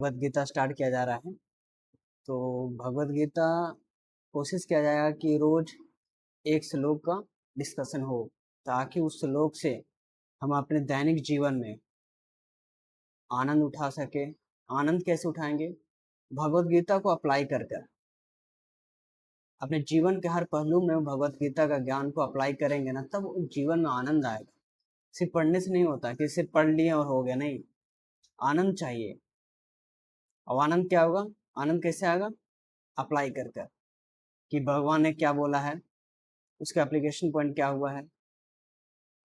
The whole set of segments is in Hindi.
भगवद गीता स्टार्ट किया जा रहा है। तो भगवद गीता कोशिश किया जाएगा कि रोज एक श्लोक का डिस्कशन हो, ताकि उस श्लोक से हम अपने दैनिक जीवन में आनंद उठा सके। आनंद कैसे उठाएंगे? भगवद गीता को अप्लाई कर कर अपने जीवन के हर पहलू में भगवद गीता का ज्ञान को अप्लाई करेंगे ना, तब जीवन में आनंद आएगा। सिर्फ पढ़ने से नहीं होता कि सिर्फ पढ़ लिए और हो गया, नहीं। आनंद चाहिए। और आनंद क्या होगा? आनंद कैसे आएगा? अप्लाई कर कर कि भगवान ने क्या बोला है, उसका एप्लीकेशन पॉइंट क्या हुआ है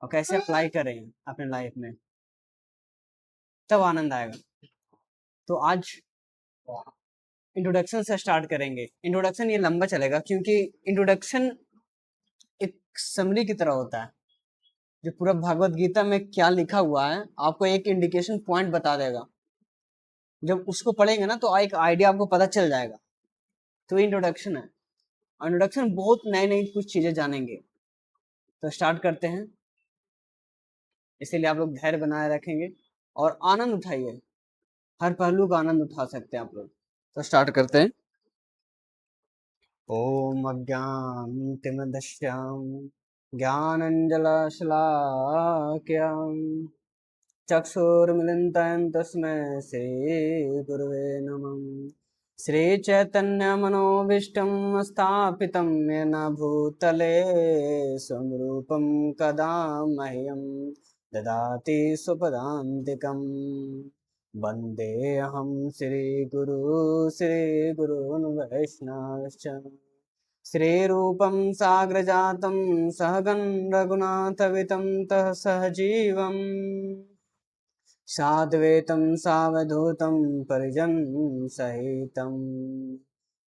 और कैसे अप्लाई करें अपने लाइफ में, तब आनंद आएगा। तो आज इंट्रोडक्शन से स्टार्ट करेंगे। इंट्रोडक्शन ये लंबा चलेगा क्योंकि इंट्रोडक्शन एक समरी की तरह होता है। जो पूरा भगवत गीता में क्या लिखा हुआ है आपको एक इंडिकेशन पॉइंट बता देगा। जब उसको पढ़ेंगे ना तो एक आइडिया आपको पता चल जाएगा। तो इंट्रोडक्शन है। इंट्रोडक्शन बहुत नई नई कुछ चीजें जानेंगे। तो स्टार्ट करते हैं। इसीलिए आप लोग धैर्य बनाए रखेंगे और आनंद उठाइए। हर पहलू का आनंद उठा सकते हैं आप लोग। तो स्टार्ट करते हैं। ओम अज्ञानतिमिरन्धस्यां ज्ञानाञ्जनशलाकयां चक्षुरुन्मिलितं तस्मै श्रीगुरवे नमः। श्रीचैतन्यमनोभीष्टं स्थापितं येन भूतले स्वरूपं कदा मह्यं ददाति स्वपदान्तिकम्। वन्देऽहं श्रीगुरून् वैष्णवश्च श्रीरूपं साग्रजातं सहगं रघुनाथवितं तः सहजीवम् साद्वैतं सावधूतं परिजन सहितं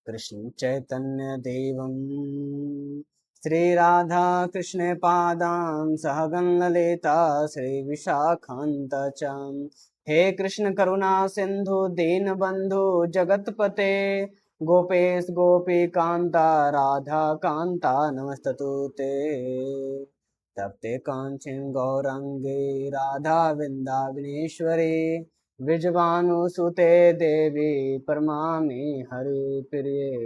कृष्ण चैतन्य देवं श्रीराधा कृष्ण पादां सहगं ललिता श्री विशाखान्त च। हे कृष्ण करुणा सिंधु दीनबंधु जगतपते गोपेश गोपी कांता राधा कांता नमस्ततु ते। तप्ते कांचन गौरंगे राधा वृंदावनेश्वरी विजवानुसुते देवी परमामि हरिप्रिये।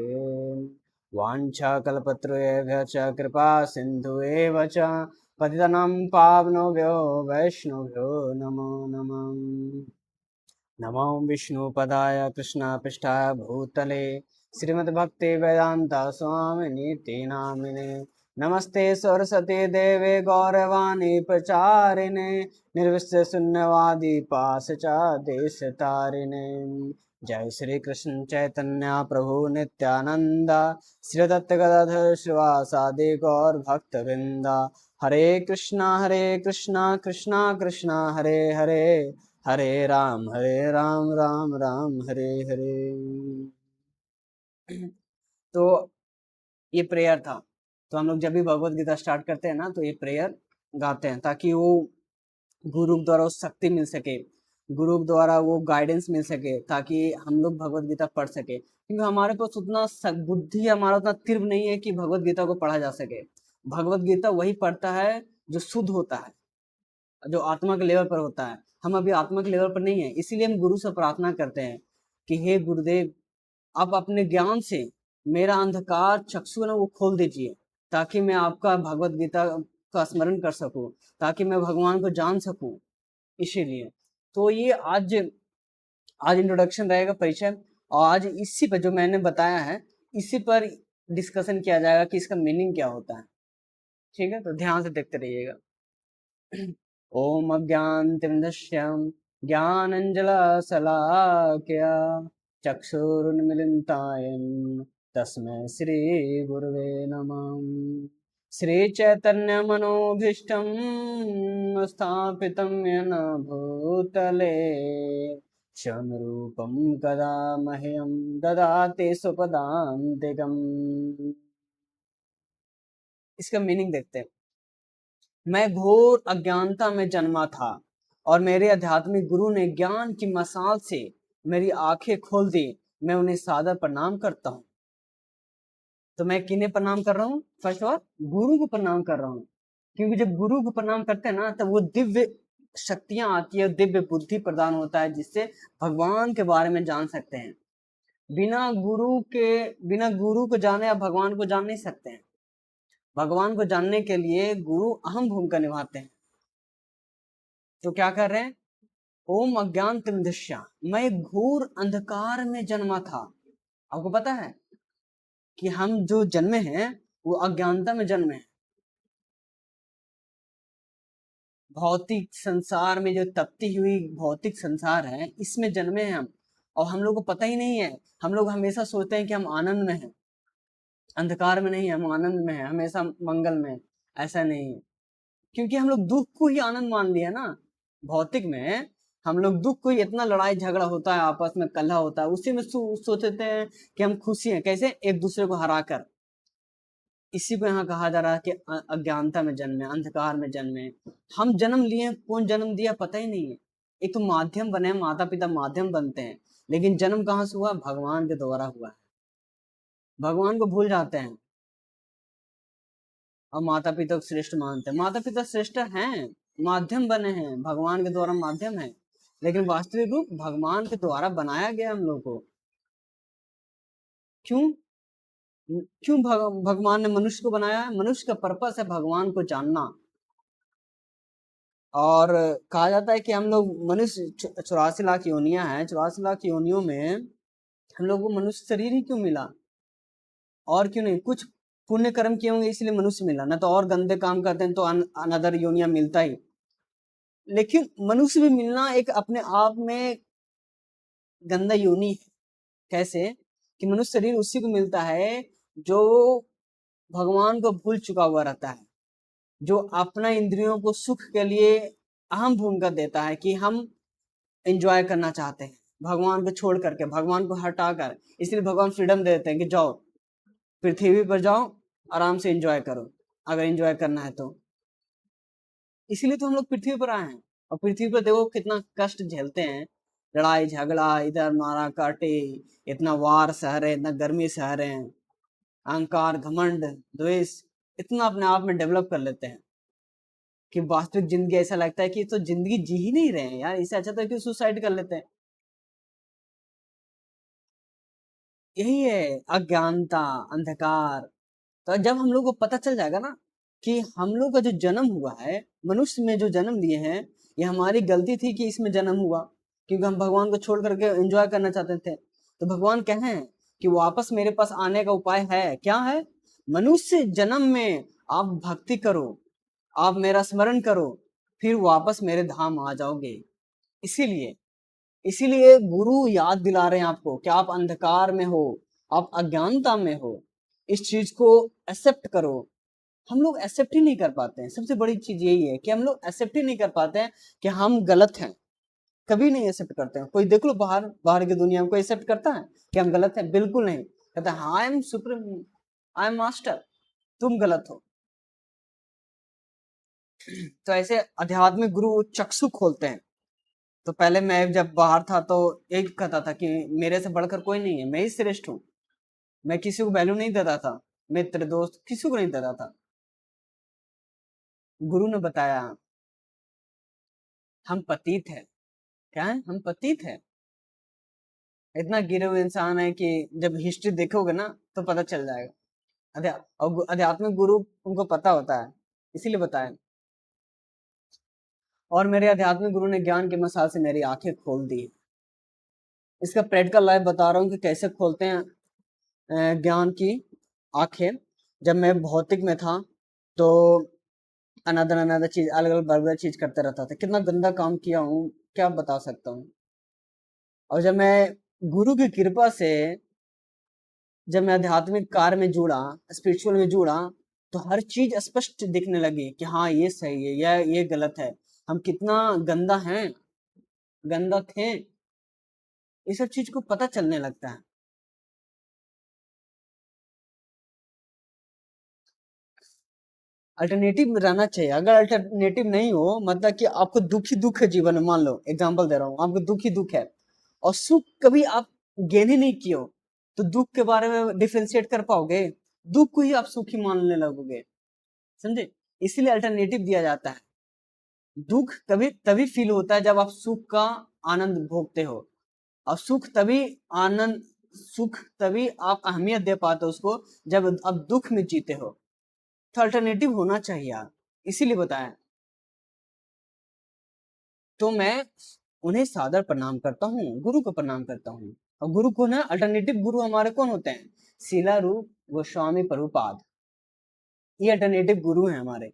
वाञ्छाकल्पतरुभ्यश्च कृपा सिन्धुएव च पतितानां पावनेभ्यो वैष्णवेभ्यो नमो नमः। नमो विष्णुपदाय कृष्णपृष्ठाय भूतले श्रीमद्भक्ति वेदांत स्वामिनीति नामिने। नमस्ते सरस्वती देवे गौरवाणी प्रचारिणे निर्विशेषशून्यवादी पाश्चादेशतारिणे। जय श्री कृष्ण चैतन्य प्रभु नित्यानंद श्री दत्त गदाधर श्रीवासादि गौर भक्तवृंद। हरे कृष्णा कृष्णा कृष्णा हरे हरे हरे राम राम राम हरे हरे। तो ये प्रेयर था। तो हम लोग जब भी भगवत गीता स्टार्ट करते हैं ना, तो ये प्रेयर गाते हैं ताकि वो गुरु द्वारा शक्ति मिल सके, गुरु द्वारा वो गाइडेंस मिल सके, ताकि हम लोग भगवत गीता पढ़ सके। क्योंकि हमारे पास उतना बुद्धि, हमारा उतना तीव्र नहीं है कि भगवत गीता को पढ़ा जा सके। भगवत गीता वही पढ़ता है जो शुद्ध होता है, जो आत्मा के लेवल पर होता है। हम अभी आत्मा के लेवल पर नहीं है, इसीलिए हम गुरु से प्रार्थना करते हैं कि हे गुरुदेव, आप अपने ज्ञान से मेरा अंधकार चक्षु ना वो खोल दीजिए, ताकि मैं आपका भगवत गीता का स्मरण कर सकूं, ताकि मैं भगवान को जान सकूं। इसीलिए तो ये आज इंट्रोडक्शन रहेगा, परिचय। और आज इसी पर जो मैंने बताया है, इसी पर डिस्कशन किया जाएगा कि इसका मीनिंग क्या होता है। ठीक है, तो ध्यान से देखते रहिएगा। ओम अज्ञानतिमिरन्धस्यां ज्ञानाञ्जनशलाकया चक्षुरुन्मिलितं तस्मै श्रीगुरवे नमः। श्रीचैतन्यमनोभीष्टं स्थापितं येन भूतले स्वरूपं कदा मह्यं ददाति स्वपदान्तिकम्। इसका मीनिंग देखते हैं। मैं घोर अज्ञानता में जन्मा था और मेरे आध्यात्मिक गुरु ने ज्ञान की मसाल से मेरी आंखें खोल दी। मैं उन्हें सादर प्रणाम करता हूँ। तो मैं किन्हें प्रणाम कर रहा हूँ? फर्स्ट ऑफ ऑल गुरु को प्रणाम कर रहा हूँ, क्योंकि जब गुरु को प्रणाम करते हैं ना, तब वो दिव्य शक्तियां आती है, दिव्य बुद्धि प्रदान होता है, जिससे भगवान के बारे में जान सकते हैं। बिना गुरु को जाने आप भगवान को जान नहीं सकते हैं। भगवान को जानने के लिए गुरु अहम भूमिका निभाते हैं। तो क्या कर रहे हैं? ओम अज्ञानतिमिरस्य, मैं घोर अंधकार में जन्मा था। आपको पता है कि हम जो जन्मे हैं वो अज्ञानता में जन्मे हैं। भौतिक संसार में जो तपती हुई भौतिक संसार है, इसमें जन्मे हैं हम, और हम लोग को पता ही नहीं है। हम लोग हमेशा सोचते हैं कि हम आनंद में हैं, अंधकार में नहीं है, हम आनंद में हैं, हमेशा मंगल में। ऐसा नहीं है, क्योंकि हम लोग दुख को ही आनंद मान लिया ना। भौतिक में हम लोग दुख को ही, इतना लड़ाई झगड़ा होता है, आपस में कलह होता है, उसी में सोचते हैं कि हम खुशी हैं, कैसे? एक दूसरे को हराकर। इसी को यहाँ कहा जा रहा है कि अज्ञानता में जन्मे, अंधकार में जन्मे। हम जन्म लिए, कौन जन्म दिया पता ही नहीं है। एक तो माध्यम बने, माता पिता माध्यम बनते हैं, लेकिन जन्म कहाँ से हुआ? भगवान के द्वारा हुआ है। भगवान को भूल जाते हैं और माता पिता को श्रेष्ठ मानते हैं। माता पिता श्रेष्ठ हैं, माध्यम बने हैं, भगवान के द्वारा माध्यम है, लेकिन वास्तविक रूप भगवान के द्वारा बनाया गया हम लोग को। क्यों? क्यों भगवान ने मनुष्य को बनाया है? मनुष्य का पर्पस है भगवान को जानना। और कहा जाता है कि हम लोग मनुष्य 84 लाख योनियां हैं, 84 लाख योनियों में हम लोग को मनुष्य शरीर ही क्यों मिला? और क्यों नहीं? कुछ पुण्य कर्म किए होंगे इसलिए मनुष्य मिला, ना तो और गंदे काम करते हैं तो अनदर योनिया मिलता ही। लेकिन मनुष्य भी मिलना एक अपने आप में गंदा योनि है। कैसे? कि मनुष्य शरीर उसी को मिलता है जो भगवान को भूल चुका हुआ रहता है, जो अपना इंद्रियों को सुख के लिए अहम भूमिका देता है कि हम एंजॉय करना चाहते हैं, भगवान को छोड़ करके, भगवान को हटाकर। इसलिए भगवान फ्रीडम देते हैं कि जाओ पृथ्वी पर, जाओ आराम से एंजॉय करो, अगर एंजॉय करना है तो। इसीलिए तो हम लोग पृथ्वी पर आए हैं, और पृथ्वी पर देखो कितना कष्ट झेलते हैं, लड़ाई झगड़ा, इधर मारा काटे, इतना वार सह रहे, इतना गर्मी सह रहे हैं, अहंकार घमंड द्वेष इतना अपने आप में डेवलप कर लेते हैं कि वास्तविक जिंदगी ऐसा लगता है कि तो जिंदगी जी ही नहीं रहे हैं यार, इससे अच्छा तो कि सुसाइड कर लेते हैं। यही है अज्ञानता, अंधकार। तो जब हम लोग को पता चल जाएगा ना कि हम लोग का जो जन्म हुआ है, मनुष्य में जो जन्म लिए हैं, ये हमारी गलती थी कि इसमें जन्म हुआ, क्योंकि हम भगवान को छोड़ करके एंजॉय करना चाहते थे। तो भगवान कहे कि वापस मेरे पास आने का उपाय है। क्या है? मनुष्य जन्म में आप भक्ति करो, आप मेरा स्मरण करो, फिर वापस मेरे धाम आ जाओगे। इसीलिए इसीलिए गुरु याद दिला रहे हैं आपको कि आप अंधकार में हो, आप अज्ञानता में हो, इस चीज को एक्सेप्ट करो। हम लोग एक्सेप्ट ही नहीं कर पाते हैं। सबसे बड़ी चीज यही है कि हम लोग एक्सेप्ट ही नहीं कर पाते हैं कि हम गलत हैं। कभी नहीं एक्सेप्ट करते हैं। कोई देख लो बाहर बाहर की दुनिया में, कोई एक्सेप्ट करता है कि हम गलत हैं? बिल्कुल नहीं। कहता है I am supreme, I am master, तुम गलत हो। तो ऐसे आध्यात्मिक गुरु चक्षु खोलते हैं। तो पहले मैं जब बाहर था तो एक कहता था कि मेरे से बढ़कर कोई नहीं है, मैं ही श्रेष्ठ हूँ। मैं किसी को वैल्यू नहीं देता था, मित्र दोस्त किसी को नहीं देता था। गुरु ने बताया हम पतित है। क्या है? हम पतित है। इतना गिरे हुए इंसान है कि जब हिस्ट्री देखोगे ना तो पता चल जाएगा। और आध्यात्मिक गुरु उनको पता होता है, इसीलिए बताया। और मेरे आध्यात्मिक गुरु ने ज्ञान के मसाल से मेरी आंखें खोल दी। इसका प्रैक्टिकल लाइफ बता रहा हूँ कि कैसे खोलते हैं ज्ञान की आंखें। जब मैं भौतिक में था तो अनदर अनदर चीज, अलग अलग बर्बर चीज करते रहता था, कितना गंदा काम किया हूँ क्या बता सकता हूँ। और जब मैं गुरु की कृपा से, जब मैं आध्यात्मिक कार्य में जुड़ा, स्पिरिचुअल में जुड़ा, तो हर चीज स्पष्ट दिखने लगी कि हाँ ये सही है या ये गलत है, हम कितना गंदा हैं, गंदा थे, ये सब चीज को पता चलने लगता है। अल्टरनेटिव रहना चाहिए। अगर अल्टरनेटिव नहीं हो, मतलब कि आपको दुख ही दुख है जीवन में, मान लो एग्जांपल दे रहा हूँ, आपको दुख ही दुख है और सुख कभी आप गेन ही नहीं किए हो, तो दुख के बारे में डिफरेंशिएट कर पाओगे? दुख को ही आप सुखी मानने लगोगे। समझे? इसीलिए अल्टरनेटिव दिया जाता है। दुख तभी तभी फील होता है जब आप सुख का आनंद भोगते हो, और सुख तभी आप अहमियत दे पाते हो उसको जब आप दुख में जीते हो। तो अल्टरनेटिव होना चाहिए यार, इसीलिए बताया। तो मैं उन्हें सादर प्रणाम करता हूँ, गुरु को प्रणाम करता हूँ। और गुरु को ना, अल्टरनेटिव गुरु हमारे कौन होते हैं? शीला रूप गोस्वामी प्रभुपाद, ये अल्टरनेटिव गुरु हैं हमारे,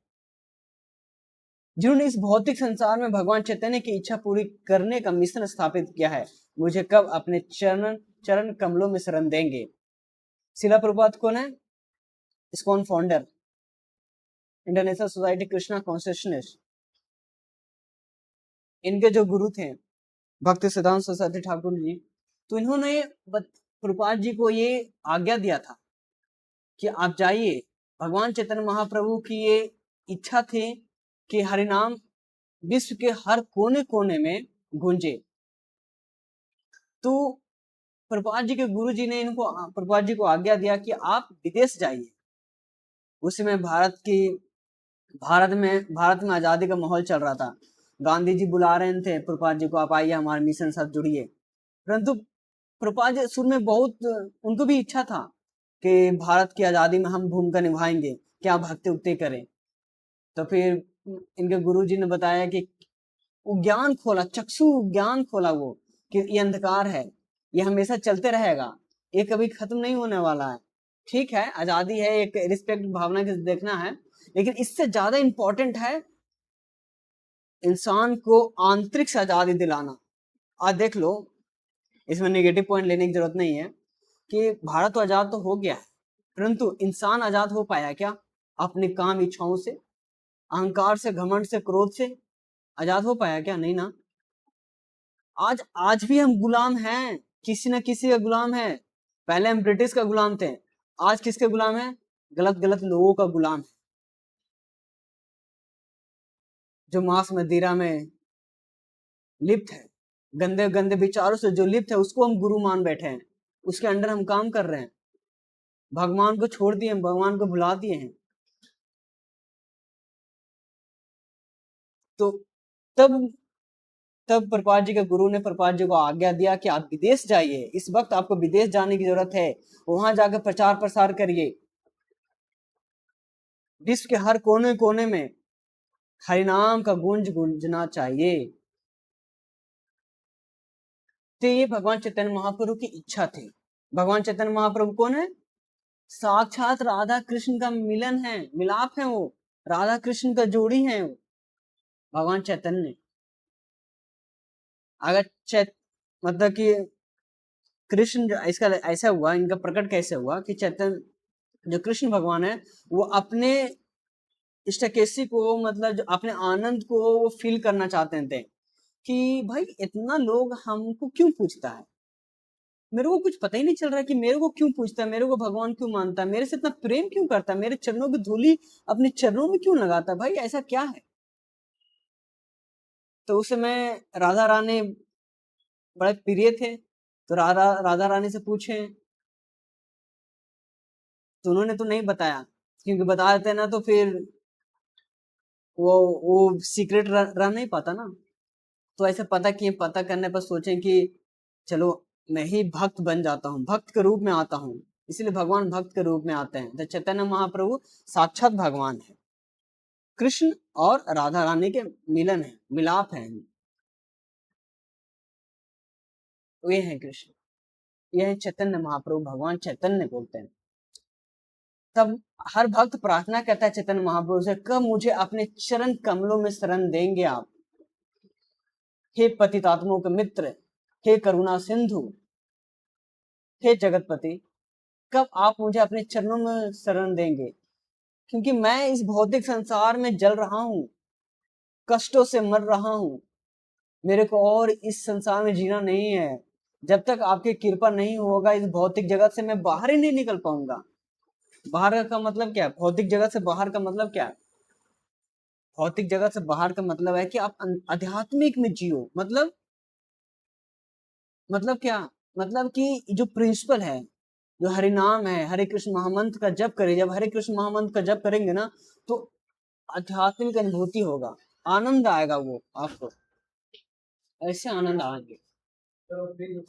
जिन्होंने इस भौतिक संसार में भगवान चैतन्य की इच्छा पूरी करने का मिशन स्थापित किया है। मुझे कब अपने चरण चरण कमलों में शरण देंगे? शीला प्रभुपाद कौन है? ISKCON founder, international society Krishna consciousness. इनके जो गुरु थे भक्ति सिद्धांत सरस्वती ठाकुर जी, तो इन्होंने प्रभुपाद जी को ये आज्ञा दिया था कि आप जाइए, भगवान चैतन्य महाप्रभु की ये इच्छा थी कि हरिनाम विश्व के हर कोने कोने में गूंजे। तो प्रभुपाद जी के गुरु जी ने इनको, प्रभुपाद जी को आज्ञा दिया कि आप विदेश जाइए। उस समय भारत में आजादी का माहौल चल रहा था। गांधी जी बुला रहे थे प्रभुपाद जी को, आप आइए हमारे मिशन साथ जुड़िए। परंतु प्रभुपाद जी शुरू में बहुत, उनको भी इच्छा था कि भारत की आजादी में हम भूमिका निभाएंगे, क्या भक्ति उक्ति करें। तो फिर इनके गुरुजी ने बताया कि वो ज्ञान खोला, चक्षु ज्ञान खोला वो, कि ये अंधकार है, ये हमेशा चलते रहेगा, ये कभी खत्म नहीं होने वाला है। ठीक है, आजादी है, एक रिस्पेक्ट भावना के देखना है, लेकिन इससे ज्यादा इंपॉर्टेंट है इंसान को आंतरिक से आजादी दिलाना। आज देख लो, इसमें नेगेटिव पॉइंट लेने की जरूरत नहीं है कि भारत तो आजाद तो हो गया है, परंतु इंसान आजाद हो पाया क्या? अपनी काम इच्छाओं से, अहंकार से, घमंड से, क्रोध से आजाद हो पाया क्या? नहीं ना। आज भी हम गुलाम हैं, किसी न किसी का गुलाम है। पहले हम ब्रिटिश का गुलाम थे, आज किसके गुलाम है? गलत गलत लोगों का गुलाम है, जो मांस मदिरा में लिप्त है, गंदे गंदे विचारों से जो लिप्त है, उसको हम गुरु मान बैठे हैं, उसके अंडर हम काम कर रहे हैं, भगवान को छोड़ दिए, भगवान को भुला दिए हैं। तो तब तब प्रभुपाद जी के गुरु ने प्रभुपाद जी को आज्ञा दिया कि आप विदेश जाइए, इस वक्त आपको विदेश जाने की जरूरत है, वहां जाकर प्रचार प्रसार करिए, विश्व के हर कोने कोने में हरिनाम का गूंज गूंजना चाहिए। तो ये भगवान चैतन्य महाप्रभु की इच्छा थी। भगवान चैतन्य महाप्रभु कौन है? साक्षात राधा कृष्ण का मिलन है, मिलाप है, वो राधा कृष्ण का जोड़ी है वो भगवान चैतन्य। अगर मतलब कि कृष्ण, इसका ऐसा हुआ, इनका प्रकट कैसे हुआ कि चैतन्य जो कृष्ण भगवान है, वो अपने इष्टकेशी को, मतलब जो अपने आनंद को वो फील करना चाहते थे कि भाई इतना लोग हमको क्यों पूछता है, मेरे को कुछ पता ही नहीं चल रहा कि मेरे को क्यों पूछता है, मेरे को भगवान क्यों मानता है, मेरे से इतना प्रेम क्यों करता है, मेरे चरणों की धूली अपने चरणों में क्यों लगाता है, भाई ऐसा क्या है। तो उस समय राधा रानी बड़े प्रिय थे, तो राधा रानी से पूछे, तो उन्होंने तो नहीं बताया, क्योंकि बता देते ना तो फिर वो सीक्रेट रह नहीं पाता ना। तो ऐसे पता किए, पता करने पर सोचे कि चलो मैं ही भक्त बन जाता हूँ, भक्त के रूप में आता हूँ, इसलिए भगवान भक्त के रूप में आते हैं। तो चैतन्य महाप्रभु साक्षात भगवान है, कृष्ण और राधा रानी के मिलन है, मिलाप है, वे हैं कृष्ण, ये है चैतन्य महाप्रभु, भगवान चैतन्य बोलते हैं। तब हर भक्त प्रार्थना करता है चैतन्य महाप्रभु से, कब मुझे अपने चरण कमलों में शरण देंगे आप, हे पतितात्मों के मित्र, हे करुणा सिंधु, हे जगतपति, कब आप मुझे अपने चरणों में शरण देंगे, क्योंकि मैं इस भौतिक संसार में जल रहा हूँ, कष्टों से मर रहा हूँ, मेरे को और इस संसार में जीना नहीं है। जब तक आपकी कृपा नहीं होगा, इस भौतिक जगत से मैं बाहर ही नहीं निकल पाऊंगा। बाहर का मतलब क्या है? भौतिक जगत से बाहर का मतलब क्या है? भौतिक जगत से बाहर का मतलब है कि आप आध्यात्मिक में जियो। मतलब क्या? मतलब कि जो प्रिंसिपल है, जो हरि नाम है, हरे कृष्ण महामंत्र का जप करें, जब हरे कृष्ण महामंत्र का जप करेंगे ना, तो आध्यात्मिक अनुभूति होगा, आनंद आएगा वो आपको, ऐसे आनंद आएंगे।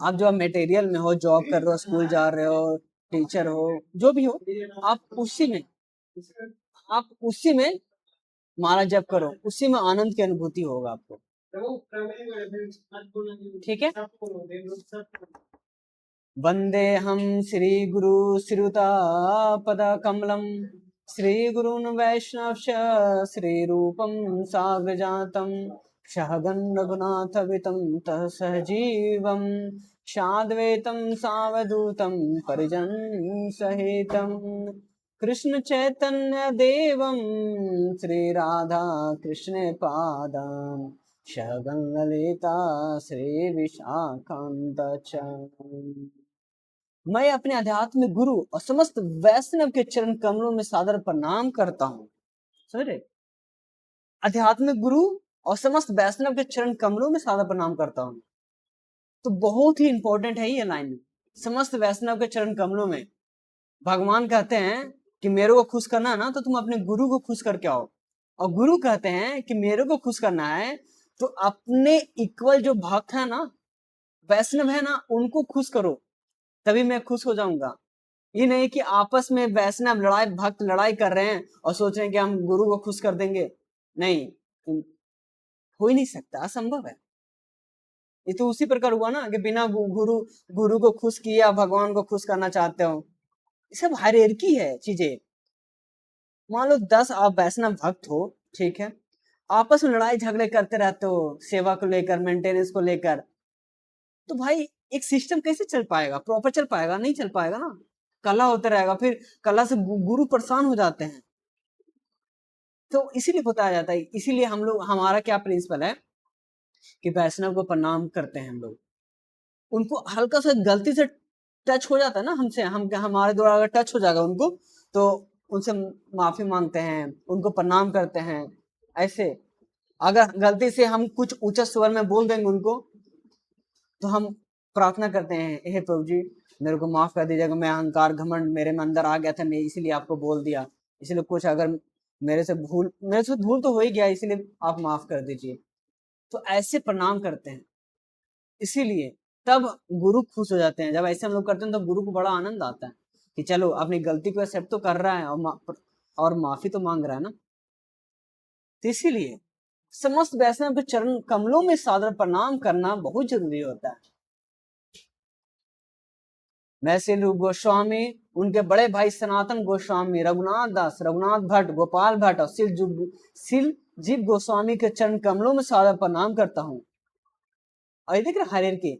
आप जो मटेरियल में हो, जॉब कर रहे हो, स्कूल जा रहे हो, टीचर हो, जो भी हो, आप उसी में माला जप करो, उसी में आनंद की अनुभूति होगा आपको। ठीक है। वंदे हम श्री गुरु श्रुता कमलम श्री गुरुन वैष्णव श्री रूपम साग्रजातम सहगन रघुनाथ वितम तः सहजीवम साद्वैतम सावधूतम परिजन सहितम कृष्ण चैतन्य देवम श्री राधा कृष्ण पादान सहगन ललिता श्री विशाखान्त च। मैं अपने आध्यात्मिक गुरु और समस्त वैष्णव के चरण कमलों में सादर प्रणाम करता हूँ। समझे? आध्यात्मिक गुरु और समस्त वैष्णव के चरण कमलों में सादर प्रणाम करता हूँ। तो बहुत ही इंपॉर्टेंट है ये लाइन, समस्त वैष्णव के चरण कमलों में। भगवान कहते हैं कि मेरे को खुश करना है ना, तो तुम अपने गुरु को खुश करके आओ। और गुरु कहते हैं कि मेरे को खुश करना है तो अपने इक्वल जो भक्त है ना, वैष्णव है ना, उनको खुश करो, तभी मैं खुश हो जाऊंगा। ये नहीं कि आपस में वैष्णव भक्त लड़ाई कर रहे हैं और सोच रहे हैं कि हम गुरु को खुश कर देंगे। नहीं, हो ही नहीं सकता, असंभव है। ये तो उसी प्रकार हुआ ना कि बिना गुरु को खुश किया भगवान को खुश करना चाहते हो। ये सब हायरार्की है चीजें। मान लो 10 आप वैष्णव भक्त हो, ठीक है, आपस में लड़ाई झगड़े करते रहते हो सेवा को लेकर, मेंटेनेंस को लेकर, तो भाई एक सिस्टम कैसे चल पाएगा, प्रॉपर चल पाएगा? नहीं चल पाएगा ना, कला होता रहेगा, फिर कला से गुरु परेशान हो जाते हैं। तो इसीलिए बताया जाता है, इसीलिए हम लोग, हमारा क्या प्रिंसिपल है कि वैष्णव को प्रणाम करते हैं हम लोग। उनको हल्का सा गलती से टच हो जाता है ना हमसे, हमारे द्वारा अगर टच हो जाएगा उनको, तो उनसे माफी मांगते हैं, उनको प्रणाम करते हैं। ऐसे अगर गलती से हम कुछ ऊंचा स्वर में बोल देंगे उनको, तो हम प्रार्थना करते हैं, हे प्रभु जी मेरे को माफ कर दीजिएगा, मैं अहंकार घमंड मेरे में अंदर आ गया था, मैं इसीलिए आपको बोल दिया, इसलिए कुछ अगर मेरे से भूल तो हो ही गया, इसीलिए आप माफ कर दीजिए। तो ऐसे प्रणाम करते हैं, इसीलिए तब गुरु खुश हो जाते हैं। जब ऐसे हम लोग करते हैं तो गुरु को बड़ा आनंद आता है कि चलो अपनी गलती को एक्सेप्ट तो कर रहा है और माफी तो मांग रहा है ना। तो इसीलिए समस्त वैष्णव के चरण कमलों में सादर प्रणाम करना बहुत जरूरी होता है। मैं श्री रूप गोस्वामी, उनके बड़े भाई सनातन गोस्वामी, रघुनाथ दास, रघुनाथ भट्ट, गोपाल भट्ट और शिल जीव गोस्वामी के चरण कमलों में सादर प्रणाम करता हूँ। और ये देख रहे हायरार्की,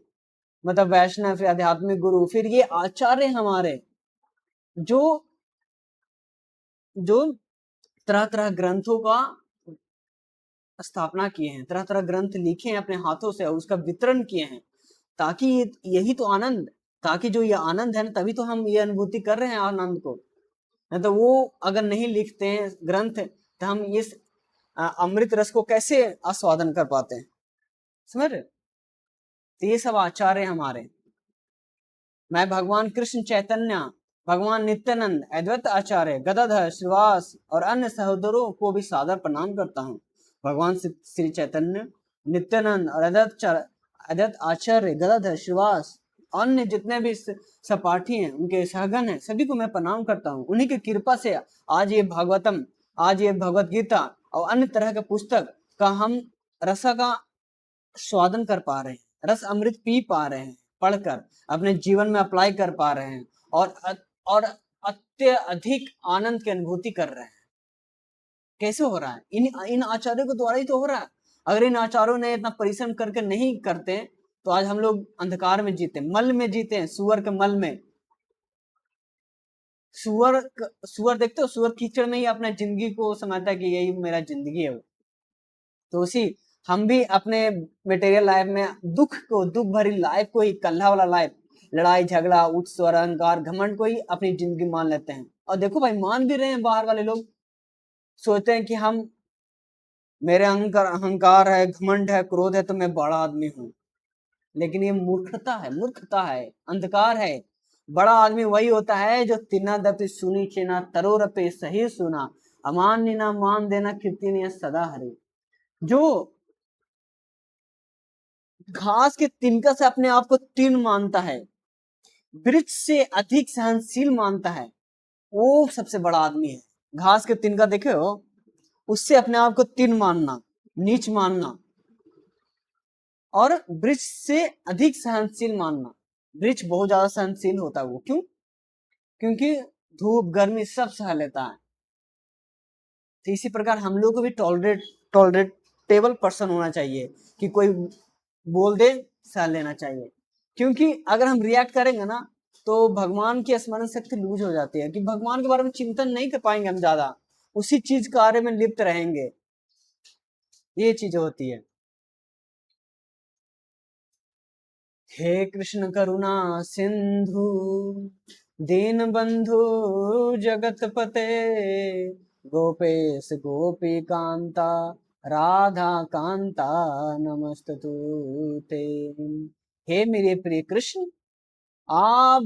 मतलब वैष्णव, फिर आध्यात्मिक गुरु, फिर ये आचार्य हमारे जो जो तरह तरह ग्रंथों का स्थापना किए हैं, तरह तरह ग्रंथ लिखे हैं अपने हाथों से और उसका वितरण किए हैं, ताकि यही तो आनंद, ताकि जो ये आनंद है ना, तभी तो हम ये अनुभूति कर रहे हैं आनंद को। नहीं तो वो अगर नहीं लिखते हैं ग्रंथ, तो हम इस अमृत रस को कैसे आस्वादन कर पाते हैं? समझ रहे? तो ये सब आचार्य हमारे। मैं भगवान कृष्ण चैतन्य, भगवान नित्यानंद, अद्वैत आचार्य, गदाधर, श्रीवास और अन्य सहोदरों को भी सादर प्रणाम करता हूँ। भगवान श्री चैतन्य, नित्यानंद और अद्वैत आचार्य, गदाधर, श्रीवास, अन्य जितने भी सपाठी हैं, उनके सहगण हैं, सभी को मैं प्रणाम करता हूँ। उन्हीं की कृपा से आज ये भागवतम, आज ये भगवत गीता और अन्य तरह के पुस्तक का हम रस का स्वादन कर पा रहे हैं, रस अमृत पी पा रहे हैं, पढ़कर अपने जीवन में अप्लाई कर पा रहे हैं और अत्यधिक आनंद की अनुभूति कर रहे हैं। कैसे हो रहा है? इन आचार्यों के द्वारा ही तो हो रहा है। अगर इन आचार्यों ने इतना परिश्रम करके नहीं करते तो आज हम लोग अंधकार में जीते, मल में जीते हैं, सुअर के मल में। सुअर देखते हो, सुअर कीचड़ में ही अपने जिंदगी को समझता है कि यही मेरा जिंदगी है। तो उसी हम भी अपने मटेरियल लाइफ में दुख भरी लाइफ को ही, कल्ला वाला लाइफ, लड़ाई झगड़ा, उच्च स्वर, अहंकार, घमंड को ही अपनी जिंदगी मान लेते हैं। और देखो भाई, मान भी रहे हैं, बाहर वाले लोग सोचते हैं कि हम, मेरे अहंकार है, घमंड है, क्रोध है, तो मैं बड़ा आदमी हूँ। लेकिन ये मूर्खता है, मूर्खता है, अंधकार है। बड़ा आदमी वही होता है जो तिना दपि सुनी चेना तरोरपे सही सुना, अमान्य ना मान देना कीर्ति सदा हरी। जो घास के तिनका से अपने आप को तीर्ण मानता है, वृक्ष से अधिक सहनशील मानता है, वो सबसे बड़ा आदमी है। घास के तिनका देखे हो, उससे अपने आप को तीर्ण मानना, नीच मानना, और वृक्ष से अधिक सहनशील मानना। वृक्ष बहुत ज्यादा सहनशील होता है वो, क्यों? क्योंकि धूप गर्मी सब सह लेता है। तो इसी प्रकार हम लोग को भी टॉलरेटेबल पर्सन होना चाहिए, कि कोई बोल दे सह लेना चाहिए। क्योंकि अगर हम रिएक्ट करेंगे ना, तो भगवान की स्मरण शक्ति लूज हो जाती है, कि भगवान के बारे में चिंतन नहीं कर पाएंगे हम, ज्यादा उसी चीज कार्य में लिप्त रहेंगे। ये चीज होती है। हे कृष्ण करुणा सिंधु दीन बंधु जगत पते, गोपेश गोपी कांता राधा कांता नमस्तुते। हे मेरे प्रिय कृष्ण, आप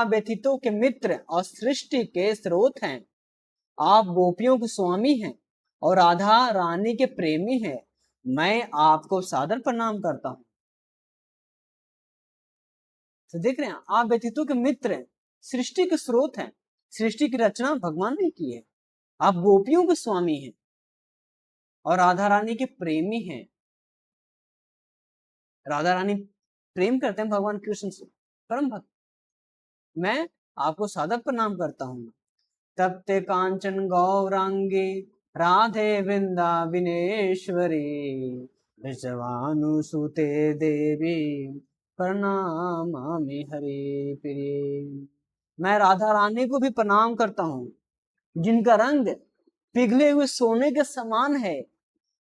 व्यतीतों के मित्र और सृष्टि के स्रोत हैं। आप गोपियों के स्वामी हैं और राधा रानी के प्रेमी हैं। मैं आपको सादर प्रणाम करता हूँ। तो देख रहे हैं, आप व्यतीतों के मित्र हैं, सृष्टि के स्रोत हैं, सृष्टि की रचना भगवान ने की है। आप गोपियों के स्वामी हैं और राधा रानी के प्रेमी हैं। राधा रानी प्रेम करते हैं भगवान कृष्ण से, परम भक्त। मैं आपको सादर प्रणाम करता हूँ। तप्ते कांचन गौरांगी राधे वृंदाविनेश्वरी, विश्वानुसुते देवी प्रणामामि हरे प्रिय। मैं राधा रानी को भी प्रणाम करता हूँ, जिनका रंग पिघले हुए सोने के समान है,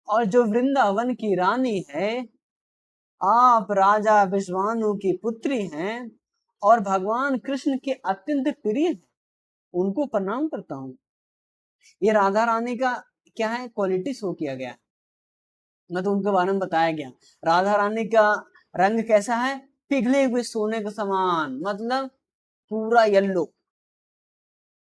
और जो वृंदावन की रानी है। आप राजा विश्वानु की पुत्री हैं और भगवान कृष्ण के अत्यंत प्रिय हैं। उनको प्रणाम करता हूँ। ये राधा रानी का क्या है, क्वालिटी शो किया गया, मतलब उनके बारे में बताया गया। राधा रानी का रंग कैसा है, पिघले हुए सोने के समान, मतलब पूरा येलो।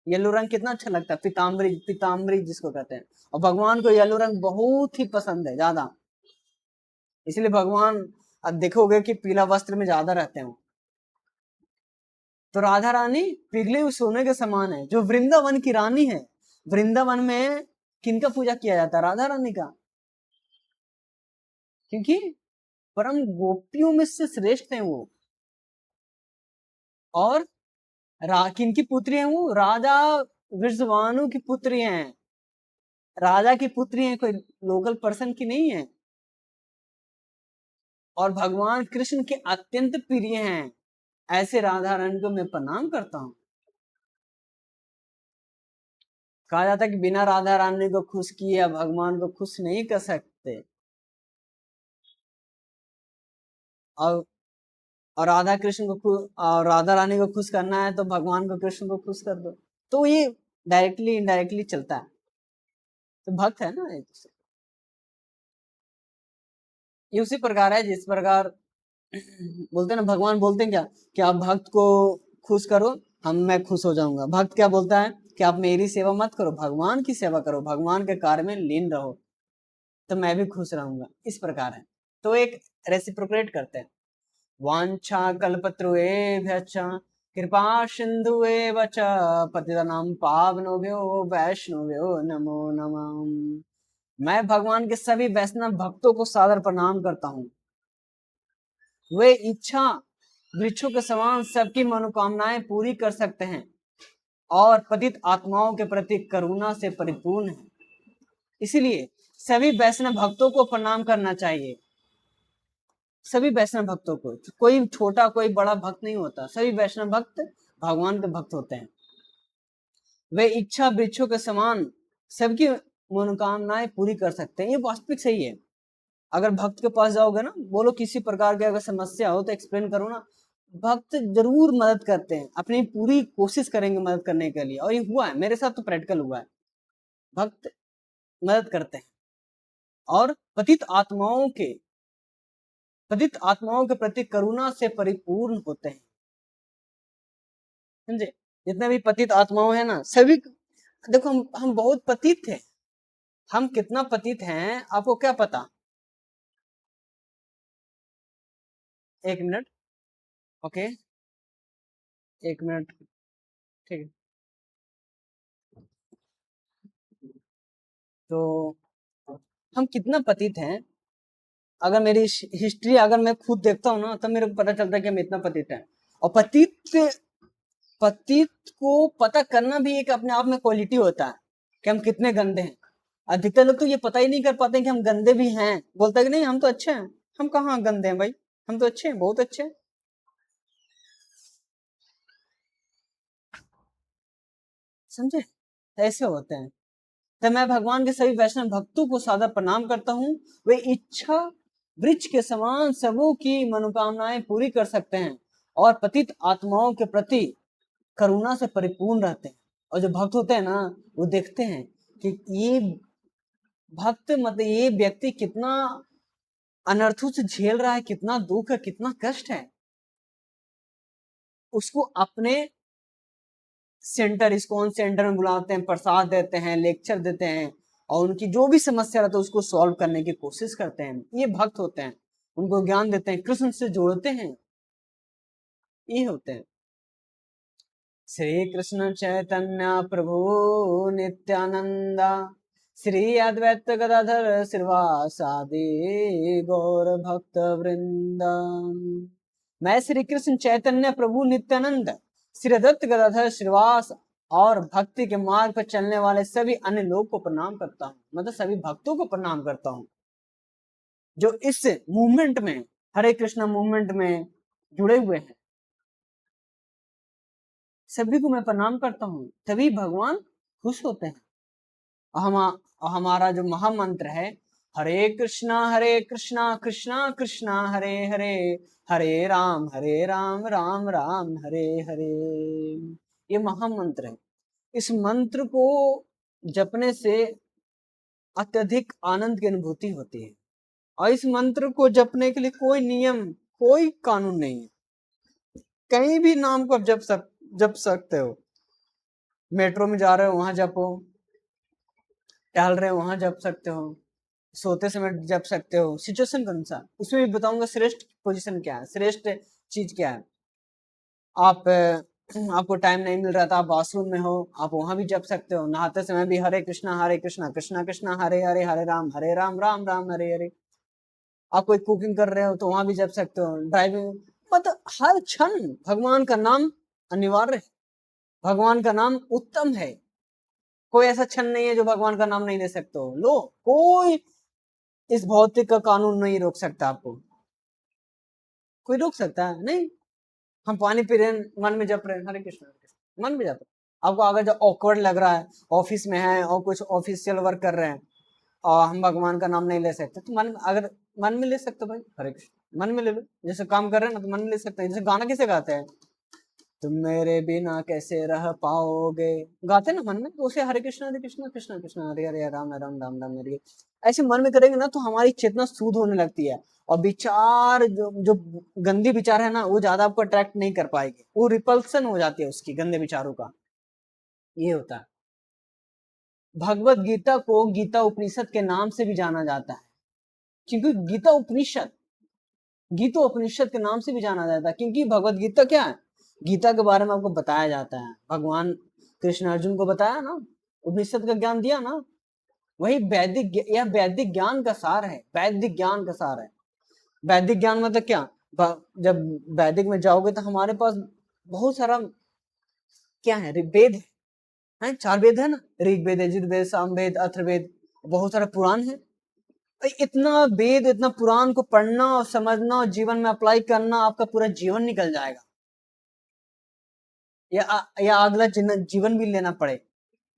येलो रंग कितना अच्छा लगता है, पीताम्बरी, पीताम्बरी जिसको कहते हैं। और भगवान को येलो रंग बहुत ही पसंद है ज्यादा, इसलिए भगवान अब देखोगे कि पीला वस्त्र में ज्यादा रहते हैं। तो राधा रानी पिघले हुए सोने के समान है, जो वृंदावन की रानी है। वृंदावन में किनका पूजा किया जाता है, राधा रानी का, क्योंकि परम गोपियों में से श्रेष्ठ है वो। और किनकी पुत्री है वो, राजा विश्वानु की पुत्री हैं। राजा की पुत्री है, कोई लोकल पर्सन की नहीं है। और भगवान कृष्ण के अत्यंत प्रिय हैं। ऐसे राधा रानी को मैं प्रणाम करता हूँ। कहा जाता है कि बिना राधा रानी को खुश किए भगवान को खुश नहीं कर सकते। और राधा कृष्ण को और राधा रानी को खुश करना है तो भगवान को कृष्ण को खुश कर दो। तो ये डायरेक्टली इनडायरेक्टली चलता है। तो भक्त है ना, ये उसी प्रकार है जिस प्रकार बोलते हैं ना, भगवान बोलते हैं क्या कि आप भक्त को खुश करो, मैं खुश हो जाऊंगा। भक्त क्या बोलता है कि आप मेरी सेवा मत करो, भगवान की सेवा करो, भगवान के कार्य में लीन रहो, तो मैं भी खुश रहूंगा। इस प्रकार है। तो एक रेसिप्रोकेट करते हैं। वांछा कल्पतरुभ्यश्च कृपा सिन्धुएव च पतितानां पावनेभ्यो वैष्णवेभ्यो नमो नमः। मैं भगवान के सभी वैष्णव भक्तों को सादर प्रणाम करता हूँ। वे इच्छा वृक्षों के समान सबकी मनोकामनाएं पूरी कर सकते हैं और पतित आत्माओं के प्रति करुणा से परिपूर्ण है। इसलिए सभी वैष्णव भक्तों को प्रणाम करना चाहिए। सभी वैष्णव भक्तों को, कोई छोटा कोई बड़ा भक्त नहीं होता, सभी वैष्णव भक्त भगवान के भक्त होते हैं। वे इच्छा वृक्षों के समान सबकी मनोकामनाएं पूरी कर सकते हैं। ये वास्तविक सही है। अगर भक्त के पास जाओगे ना, बोलो किसी प्रकार की अगर समस्या हो तो एक्सप्लेन करो ना, भक्त जरूर मदद करते हैं, अपनी पूरी कोशिश करेंगे मदद करने के लिए। और ये हुआ है, मेरे साथ तो प्रैक्टिकल हुआ है। भक्त मदद करते हैं और पतित आत्माओं के प्रति करुणा से परिपूर्ण होते हैं। समझे? जितने भी पतित आत्माओं है ना, सभी देखो हम बहुत पतित थे, हम कितना पतित हैं आपको क्या पता? एक मिनट, ओके, एक मिनट, ठीक है। तो हम कितना पतित हैं, अगर मेरी हिस्ट्री अगर मैं खुद देखता हूँ ना, तब मेरे को पता चलता है कि हम इतना पतित हैं। और पतित को पता करना भी एक अपने आप में क्वालिटी होता है कि हम कितने गंदे हैं। अधिकतर लोग तो ये पता ही नहीं कर पाते कि हम गंदे भी हैं। बोलता है कि नहीं हम तो अच्छे हैं। हम कहाँ गंदे हैं भाई, हम तो अच्छे हैं, बहुत अच्छे हैं। समझे, ऐसे होते हैं। तो मैं भगवान के सभी वैष्णव भक्तों को सादर प्रणाम करता हूँ। वे इच्छा वृक्ष के समान सबों की मनोकामनाएं पूरी कर सकते हैं और पतित आत्माओं के प्रति करुणा से परिपूर्ण रहते हैं। और जो भक्त होते हैं ना, वो देखते हैं कि ये भक्त मतलब ये व्यक्ति कितना अनर्थों से झेल रहा है, कितना दुख है, कितना कष्ट है, उसको अपने सेंटर, इस्कॉन सेंटर में बुलाते हैं, प्रसाद देते हैं, लेक्चर देते हैं और उनकी जो भी समस्या रहती है उसको सॉल्व करने की कोशिश करते हैं। ये भक्त होते हैं, उनको ज्ञान देते हैं, कृष्ण से जोड़ते हैं, ये होते हैं। श्री कृष्ण चैतन्य प्रभु नित्यानंद श्री अद्वैत गदाधर श्रीवासादि गौर भक्त वृंद। मैं श्री कृष्ण चैतन्य प्रभु नित्यानंद श्री दत्त गदाधर श्रीवास और भक्ति के मार्ग पर चलने वाले सभी अन्य लोगों को प्रणाम करता हूँ, मतलब सभी भक्तों को प्रणाम करता हूँ जो इस मूवमेंट में, हरे कृष्णा मूवमेंट में जुड़े हुए हैं। सभी को मैं प्रणाम करता हूँ, तभी भगवान खुश होते हैं। हमारा जो महामंत्र है, हरे कृष्णा कृष्णा कृष्णा हरे हरे, हरे राम राम राम हरे हरे, ये महामंत्र है। इस मंत्र को जपने से अत्यधिक आनंद की अनुभूति होती है। और इस मंत्र को जपने के लिए कोई नियम, कोई कानून नहीं है। कहीं भी नाम को जप सकते हो। मेट्रो में जा रहे हो वहां जपो, टहल रहे हो वहां जप सकते हो, सोते समय जप सकते हो, सिचुएशन के अनुसार। उसमें भी बताऊंगा श्रेष्ठ पोजीशन क्या है, श्रेष्ठ चीज क्या है। आप आपको टाइम नहीं मिल रहा था, आप वॉशरूम में हो, आप वहां भी जप सकते हो। नहाते समय भी हरे कृष्णा कृष्णा कृष्णा हरे हरे, हरे राम राम राम हरे हरे। आप कोई कुकिंग कर रहे हो तो वहां भी जप सकते हो। ड्राइविंग, मतलब हर क्षण भगवान का नाम अनिवार्य है, भगवान का नाम उत्तम है। कोई ऐसा क्षण नहीं है जो भगवान का नाम नहीं ले सकते हो। लो, कोई इस भौतिक का कानून नहीं रोक सकता आपको। कोई रोक सकता है नहीं। हम पानी पी रहे हैं, मन में जप रहे हैं हरे कृष्ण मन में जप रहे हैं। आपको अगर जो ऑकवर्ड लग रहा है, ऑफिस में है और कुछ ऑफिशियल वर्क कर रहे हैं और हम भगवान का नाम नहीं ले सकते, तो मन अगर मन में ले सकते हो भाई, हरे कृष्ण मन में ले लो। जैसे काम कर रहे हैं ना, तो मन में ले सकते हैं। जैसे गाना किसे गाते हैं, तुम मेरे बिना कैसे रह पाओगे, गाते ना मन में, तो उसे हरे कृष्णा कृष्णा कृष्णा हरे हरे, राम राम राम राम हरे, ऐसे मन में करेंगे ना तो हमारी चेतना शुद्ध होने लगती है। और विचार जो गंदी विचार है ना, वो ज्यादा आपको अट्रैक्ट नहीं कर पाएंगे, वो रिपल्सन हो जाती है उसकी, गंदे विचारों का। ये होता है। भगवत गीता को गीता उपनिषद के नाम से भी जाना जाता है, क्योंकि गीता उपनिषद के नाम से भी जाना जाता है, क्योंकि भगवत गीता क्या है, गीता के बारे में आपको बताया जाता है। भगवान कृष्ण अर्जुन को बताया ना, उपनिषद का ज्ञान दिया ना, वही वैदिक, यह वैदिक ज्ञान का सार है, वैदिक ज्ञान का सार है। वैदिक ज्ञान मतलब क्या, जब वैदिक में जाओगे तो हमारे पास बहुत सारा क्या है, वेद है, 4 वेद है ना, ऋग्वेद, यजुर्वेद, सामवेद, अथर्ववेद, बहुत सारा पुराण है। इतना वेद, इतना पुराण को पढ़ना और समझना और जीवन में अप्लाई करना, आपका पूरा जीवन निकल जाएगा, या अगला जीवन भी लेना पड़े,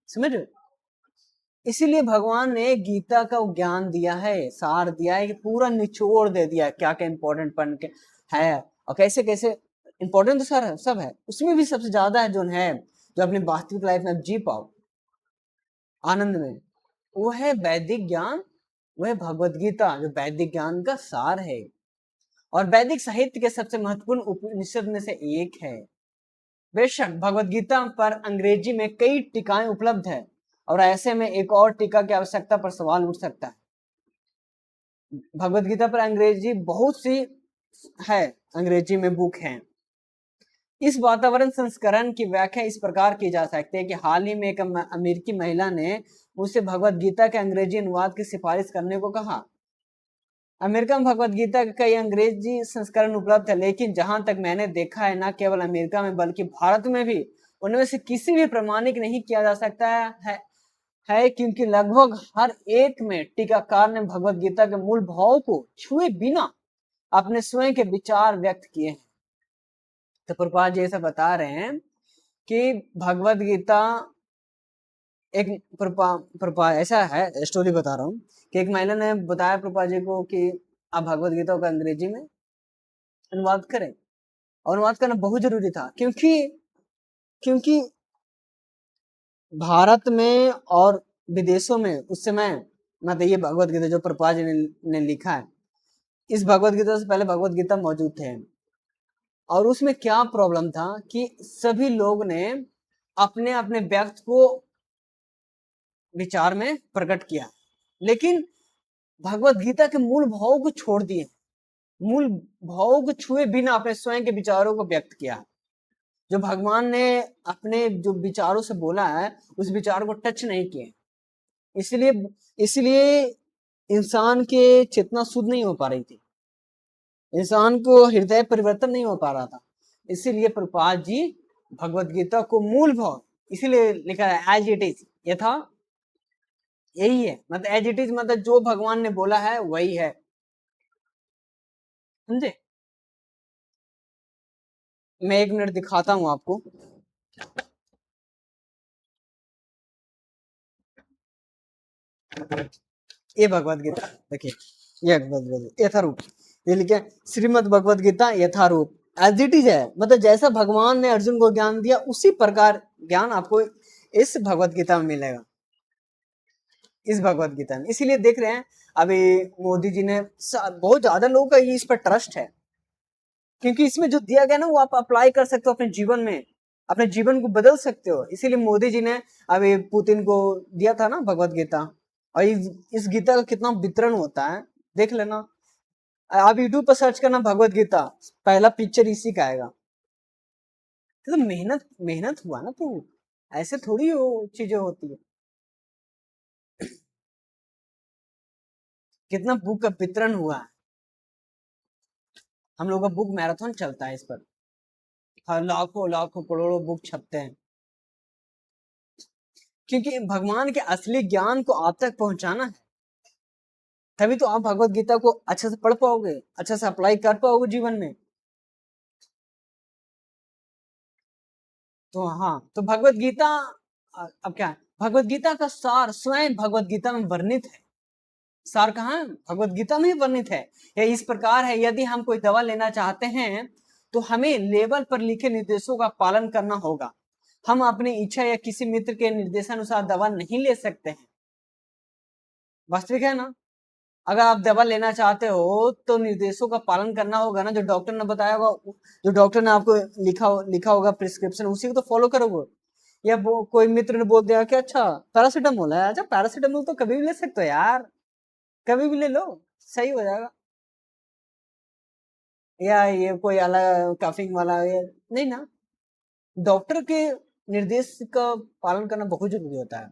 समझ रहे। इसीलिए भगवान ने गीता का ज्ञान दिया है, सार दिया है, कि पूरा निचोड़ दे दिया क्या क्या इंपॉर्टेंट पढ़ के है और कैसे कैसे इंपॉर्टेंट तो सर है, सब है। उसमें भी सबसे ज्यादा है जो है, जो अपनी वास्तविक लाइफ में जी पाओ आनंद में, वो है वैदिक ज्ञान, वो है भगवत गीता, जो वैदिक ज्ञान का सार है और वैदिक साहित्य के सबसे महत्वपूर्ण उपनिषद में से एक है। बेशक भगवत गीता पर अंग्रेजी में कई टीकाएं उपलब्ध है और ऐसे में एक और टीका की आवश्यकता पर सवाल उठ सकता है। भगवत गीता पर अंग्रेजी बहुत सी है, अंग्रेजी में बुक है। इस वातावरण संस्करण की व्याख्या इस प्रकार की जा सकती है कि हाल ही में एक अमेरिकी महिला ने उसे भगवत गीता के अंग्रेजी अनुवाद की सिफारिश करने को कहा। अमेरिका में भगवत गीता के कई अंग्रेजी संस्करण उपलब्ध है, लेकिन जहां तक मैंने देखा है, न केवल अमेरिका में बल्कि भारत में भी उनमें से किसी भी प्रमाणिक नहीं किया जा सकता है क्योंकि लगभग हर एक में टीकाकार ने भगवत गीता के मूल भाव को छुए बिना अपने स्वयं के विचार व्यक्त किए हैं। तो प्रभुपाद जी ऐसा बता रहे हैं कि भगवत गीता एक प्रभुपाद ऐसा है, स्टोरी बता रहा हूँ कि एक महिला ने बताया प्रभुपाद जी को कि आप भगवत गीता को अंग्रेजी में अनुवाद करें, और अनुवाद करना बहुत जरूरी था क्योंकि भारत में और विदेशों में उस समय मतलब ये भगवत गीता जो प्रभुपाद जी ने लिखा है, इस भगवत गीता से पहले भगवत गीता मौजूद थे, और उसमें क्या प्रॉब्लम था कि सभी लोग ने अपने अपने व्यक्त को विचार में प्रकट किया, लेकिन भगवत गीता के मूल भावों को छोड़ दिए, मूल भावों को छुए बिना अपने स्वयं के विचारों को व्यक्त किया। जो भगवान ने अपने जो विचारों से बोला है उस विचार को टच नहीं किए, इसलिए इंसान के चेतना शुद्ध नहीं हो पा रही थी, इंसान को हृदय परिवर्तन नहीं हो पा रहा था। इसीलिए प्रभुपाद जी भगवत गीता को मूल भाव इसीलिए लिखा है एज इट इज, यथा यही है, मतलब एज इट इज मतलब जो भगवान ने बोला है वही है, समझे। मैं 1 मिनट दिखाता हूं आपको। ये भगवत गीता देखिए, ये भगवत गीता यथारूप, ये लिखे श्रीमद् भगवत गीता यथारूप, एज इट इज है, मतलब जैसा भगवान ने अर्जुन को ज्ञान दिया उसी प्रकार ज्ञान आपको इस भगवत गीता में मिलेगा, इस भगवत गीता में। इसीलिए देख रहे हैं अभी मोदी जी ने बहुत ज्यादा लोगों का इस पर ट्रस्ट है, क्योंकि इसमें जो दिया गया ना वो आप अप्लाई कर सकते हो अपने जीवन में, अपने जीवन को बदल सकते हो। इसीलिए मोदी जी ने अभी पुतिन को दिया था ना भगवत गीता, और इस गीता का कितना वितरण होता है देख लेना, आप यूट्यूब पर सर्च करना भगवत गीता, पहला पिक्चर इसी का आएगा। तो मेहनत मेहनत हुआ ना, तो ऐसे थोड़ी वो चीजें होती है। कितना बुक का वितरण हुआ है, हम लोग का बुक मैराथन चलता है इस पर, हर लाखों लाखों करोड़ों बुक छपते हैं, क्योंकि भगवान के असली ज्ञान को आप तक पहुंचाना है, तभी तो आप भगवत गीता को अच्छे से पढ़ पाओगे, अच्छे से अप्लाई कर पाओगे जीवन में। तो हाँ, तो भगवत गीता अब क्या है, भगवत गीता का सार स्वयं भगवत गीता में वर्णित है। सार कहाँ है, भगवत गीता में वर्णित है। यह इस प्रकार है, यदि हम कोई दवा लेना चाहते हैं तो हमें लेबल पर लिखे निर्देशों का पालन करना होगा। हम अपनी इच्छा या किसी मित्र के निर्देशानुसार दवा नहीं ले सकते हैं। वास्तविक है ना, अगर आप दवा लेना चाहते हो तो निर्देशों का पालन करना होगा ना, जो डॉक्टर ने बताया होगा, जो डॉक्टर ने आपको लिखा होगा प्रिस्क्रिप्शन, उसी को तो फॉलो करोगे। या कोई मित्र ने बोल दिया कि अच्छा पैरासीटामोल है, अच्छा पैरासीटामोल तो कभी भी ले सकते हो यार, कभी भी ले लो, सही हो जाएगा। या ये कोई अलग कफिंग वाला ये नहीं ना, डॉक्टर के निर्देश का पालन करना बहुत जरूरी होता है।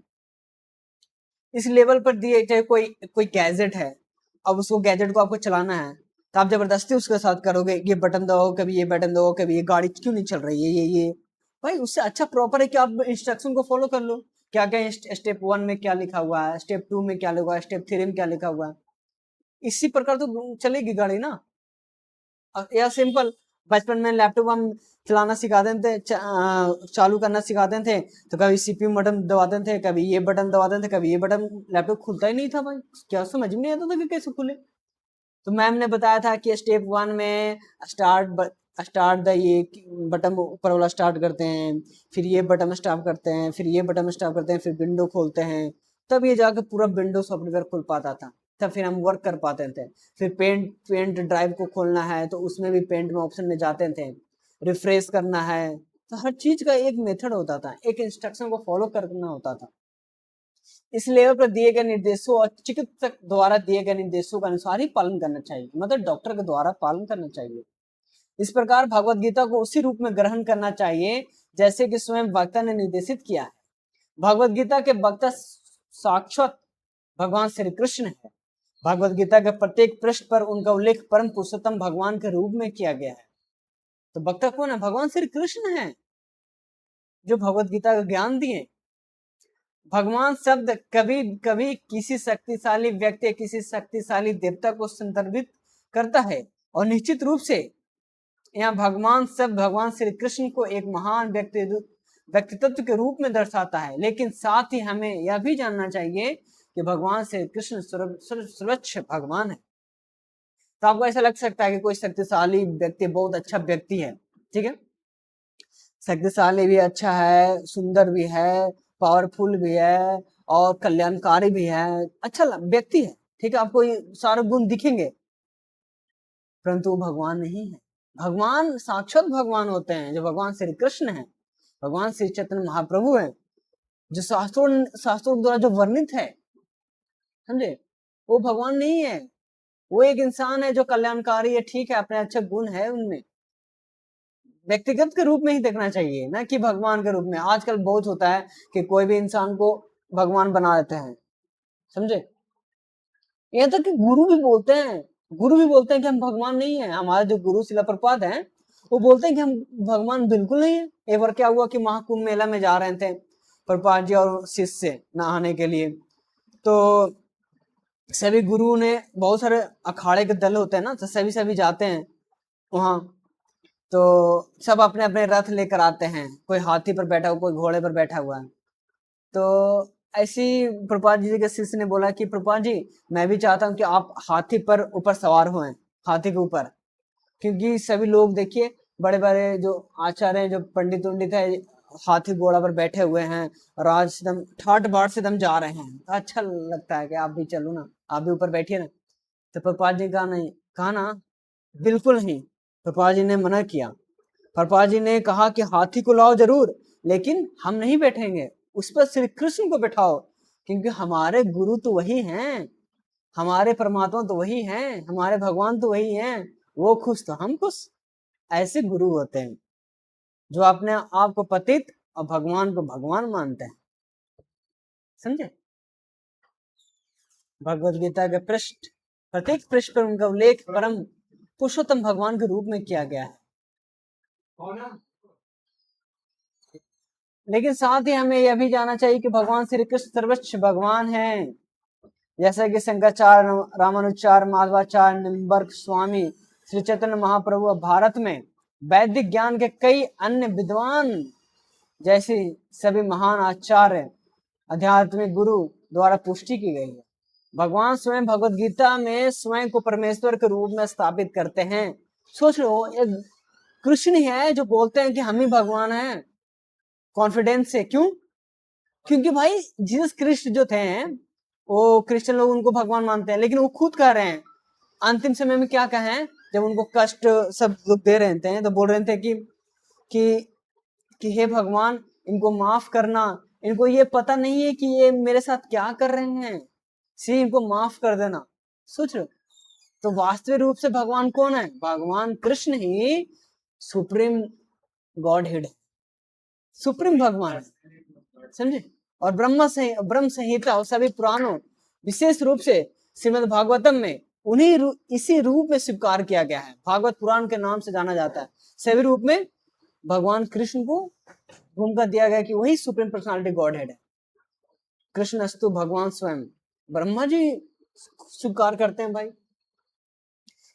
इस लेवल पर दिए, चाहे कोई कोई गैजेट है, अब उसको गैजेट को आपको चलाना है तो आप जबरदस्ती उसके साथ करोगे, ये बटन दबाओ, कभी ये बटन दबाओ, कभी ये गाड़ी क्यों नहीं चल रही है, ये भाई उससे अच्छा प्रॉपर है कि आप इंस्ट्रक्शन को फॉलो कर लो, क्या क्या स्टेप 1 में क्या लिखा हुआ है, स्टेप 2 में क्या लिखा हुआ है, स्टेप 3 में क्या लिखा हुआ है, इसी प्रकार तो चलेगी गाड़ी ना। या सिंपल, बचपन में लैपटॉप हम चलाना सिखाते थे, चालू करना सिखाते थे, तो कभी सीपीयू बटन दबाते थे, कभी ये बटन दबाते थे, कभी ये बटन, लैपटॉप खुलता ही नहीं था भाई, क्या समझ में नहीं आता था कि कैसे खुले। तो मैम ने बताया था कि स्टेप 1 में स्टार्ट द ये बटन ऊपर वाला स्टार्ट करते हैं, फिर ये बटन स्टार्ट करते हैं, फिर ये बटन स्टार्ट करते हैं, फिर विंडो खोलते हैं, तब ये जाके पूरा विंडो सॉफ्टवेयर खुल पाता था, तब फिर हम वर्क कर पाते थे। फिर पेंट ड्राइव को खोलना है तो उसमें भी पेंट में ऑप्शन में जाते थे, रिफ्रेश करना है, तो हर चीज का एक मेथड होता था, एक इंस्ट्रक्शन को फॉलो करना होता था। इस लेवल पर दिए गए निर्देशों और चिकित्सक द्वारा दिए गए निर्देशों के अनुसार ही पालन करना चाहिए, मतलब डॉक्टर के द्वारा पालन करना चाहिए। इस प्रकार भगवत गीता को उसी रूप में ग्रहण करना चाहिए जैसे कि स्वयं वक्ता ने निर्देशित किया है। भगवत गीता के वक्ता साक्षात भगवान श्री कृष्ण है। भगवत गीता के प्रत्येक पृष्ठ पर उनका उल्लेख परम पुरुषोत्तम भगवान के रूप में किया गया है। तो वक्ता कौन है? भगवान श्री कृष्ण है, जो भगवत गीता का ज्ञान दिए। भगवान शब्द कभी कभी किसी शक्तिशाली व्यक्ति, किसी शक्तिशाली देवता को संदर्भित करता है, और निश्चित रूप से यहाँ भगवान शब्द भगवान श्री कृष्ण को एक महान व्यक्तित्व के रूप में दर्शाता है। लेकिन साथ ही हमें यह भी जानना चाहिए कि भगवान श्री कृष्ण सर्वोच्च भगवान है। तो आपको ऐसा लग सकता है कि कोई शक्तिशाली व्यक्ति बहुत अच्छा व्यक्ति है, ठीक है, शक्तिशाली भी अच्छा है, सुंदर भी है, पावरफुल भी है और कल्याणकारी भी है, अच्छा व्यक्ति है, ठीक है, आपको ये सारे गुण दिखेंगे, परंतु वो भगवान नहीं है। भगवान साक्षात भगवान होते हैं, जो भगवान श्री कृष्ण है, भगवान श्री चैतन्य महाप्रभु है, जो शास्त्रों द्वारा जो वर्णित है, समझे, वो भगवान नहीं है। वो एक इंसान है जो कल्याणकारी है, ठीक है, अपने अच्छे गुण है उनमें, व्यक्तिगत के रूप में ही देखना चाहिए, ना कि भगवान के रूप में। आजकल बहुत होता है कि कोई भी इंसान को भगवान बना देते हैं, समझे। यहाँ तक कि गुरु भी बोलते हैं कि हम भगवान नहीं है। हमारे जो गुरु शिला प्रपात हैं, वो बोलते हैं कि हम भगवान बिल्कुल नहीं है। एक बार क्या हुआ कि महाकुंभ मेला में जा रहे थे प्रपात जी और शिष्य नहाने के लिए, तो सभी गुरु ने, बहुत सारे अखाड़े के दल होते हैं ना, तो सभी जाते हैं वहां, तो सब अपने अपने रथ लेकर आते हैं, कोई हाथी पर बैठा हुआ, कोई घोड़े पर बैठा हुआ है। तो ऐसी प्रपात जी के शिष्य ने बोला कि प्रपात जी, मैं भी चाहता हूँ कि आप हाथी पर ऊपर सवार हुए, हाथी के ऊपर, क्योंकि सभी लोग देखिए बड़े बड़े जो आचार्य हैं, जो पंडित उंडित है, हाथी घोड़ा पर बैठे हुए हैं और आज एकदम ठाट बाट से एकदम जा रहे हैं, अच्छा लगता है कि आप भी चलो ना, आप भी ऊपर बैठिए ना। तो प्रपात जी कहा ना बिल्कुल नहीं। प्रपात जी ने मना किया। प्रपात जी ने कहा कि हाथी को लाओ जरूर, लेकिन हम नहीं बैठेंगे, उस पर श्री कृष्ण को बैठाओ, क्योंकि हमारे गुरु तो वही हैं, हमारे परमात्मा तो वही हैं, हमारे भगवान तो वही हैं, वो खुश तो हम खुश। ऐसे गुरु होते हैं जो अपने आप को पतित और भगवान को भगवान मानते हैं, समझे। भगवत गीता के पृष्ठ, प्रत्येक पृष्ठ पर उनका उल्लेख परम पुरुषोत्तम भगवान के रूप में किया गया है। लेकिन साथ ही हमें यह भी जानना चाहिए कि भगवान श्री कृष्ण सर्वोच्च भगवान हैं, जैसा कि शंकराचार्य, रामानुचार्य, माधवाचार्य, निम्बर्क स्वामी, श्री चैतन्य महाप्रभु, भारत में वैदिक ज्ञान के कई अन्य विद्वान जैसे सभी महान आचार्य, आध्यात्मिक गुरु द्वारा पुष्टि की गई है। भगवान स्वयं भगवत गीता में स्वयं को परमेश्वर के रूप में स्थापित करते हैं। सोच लो, एक कृष्ण है जो बोलते हैं कि हम ही भगवान हैं, कॉन्फिडेंस से। क्यों? क्योंकि भाई जीसस क्रिस्ट जो थे, वो क्रिश्चियन लोग उनको भगवान मानते हैं, लेकिन वो खुद कह रहे हैं अंतिम समय में, क्या कहें, जब उनको कष्ट सब लोग दे रहे थे, तो बोल रहे थे कि हे भगवान, इनको माफ करना, इनको ये पता नहीं है कि ये मेरे साथ क्या कर रहे हैं, सी इनको माफ कर देना। सोच लो, तो वास्तविक रूप से भगवान कौन है? भगवान कृष्ण ही सुप्रीम गॉड हेड है, सुप्रीम भगवान है, समझे। और ब्रह्म संहिता और सभी पुराणों, विशेष रूप से श्रीमद् भागवतम में इसी रूप में स्वीकार किया गया है। भागवत पुराण के नाम से जाना जाता है। सभी रूप में भगवान कृष्ण को भूमिका दिया गया कि वही सुप्रीम पर्सनालिटी गॉड हेड है। कृष्ण अस्तु भगवान स्वयं, ब्रह्मा जी स्वीकार करते हैं भाई।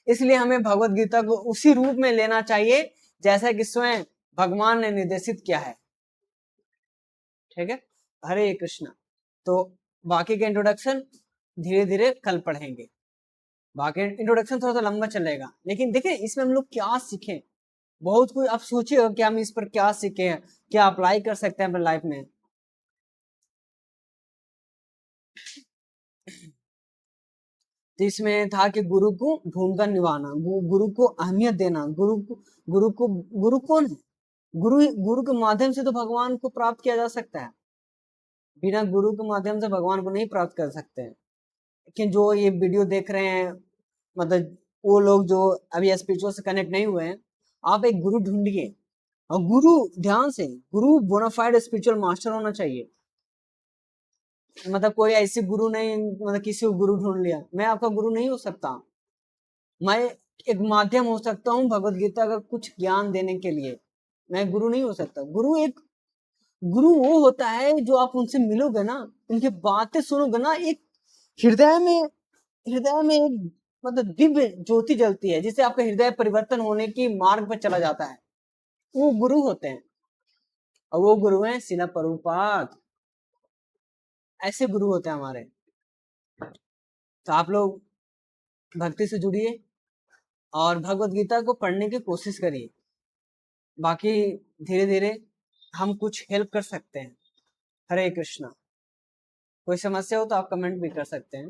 इसलिए हमें भगवत गीता को उसी रूप में लेना चाहिए जैसा कि स्वयं भगवान ने निर्देशित किया है, ठीक है। हरे कृष्णा। तो बाकी के इंट्रोडक्शन धीरे धीरे कल पढ़ेंगे। बाकी इंट्रोडक्शन थोड़ा सा लंबा चलेगा, लेकिन देखिए इसमें हम लोग क्या सीखें, बहुत कुछ। आप सोचिए कि हम इस पर क्या सीखे हैं, क्या अप्लाई कर सकते हैं अपने लाइफ में। तो इसमें था कि गुरु को भूमिका निभाना, गुरु को अहमियत देना, गुरु कौन है? गुरु के माध्यम से तो भगवान को प्राप्त किया जा सकता है। बिना गुरु के माध्यम से भगवान को नहीं प्राप्त कर सकते हैं। लेकिन जो ये वीडियो देख रहे हैं, मतलब वो लोग जो अभी स्पिरिचुअल से कनेक्ट नहीं हुए हैं, आप एक गुरु ढूंढिए। और गुरु, ध्यान से, गुरु बोनाफाइड स्पिरिचुअल मास्टर होना चाहिए। मतलब कोई ऐसे गुरु नहीं, मतलब किसी को गुरु ढूंढ लिया, मैं आपका गुरु नहीं हो सकता। मैं एक माध्यम हो सकता हूँ भगवत गीता का कुछ ज्ञान देने के लिए, मैं गुरु नहीं हो सकता। गुरु वो होता है जो आप उनसे मिलोगे ना, उनकी बातें सुनोगे ना, एक हृदय में एक मतलब दिव्य ज्योति जलती है, जिससे आपका हृदय परिवर्तन होने की मार्ग पर चला जाता है। वो गुरु होते हैं, और वो गुरु हैं शिला प्रभुपाद। ऐसे गुरु होते हैं हमारे। तो आप लोग भक्ति से जुड़िए और भगवत गीता को पढ़ने की कोशिश करिए। बाकी धीरे धीरे हम कुछ हेल्प कर सकते हैं। हरे कृष्णा। कोई समस्या हो तो आप कमेंट भी कर सकते हैं।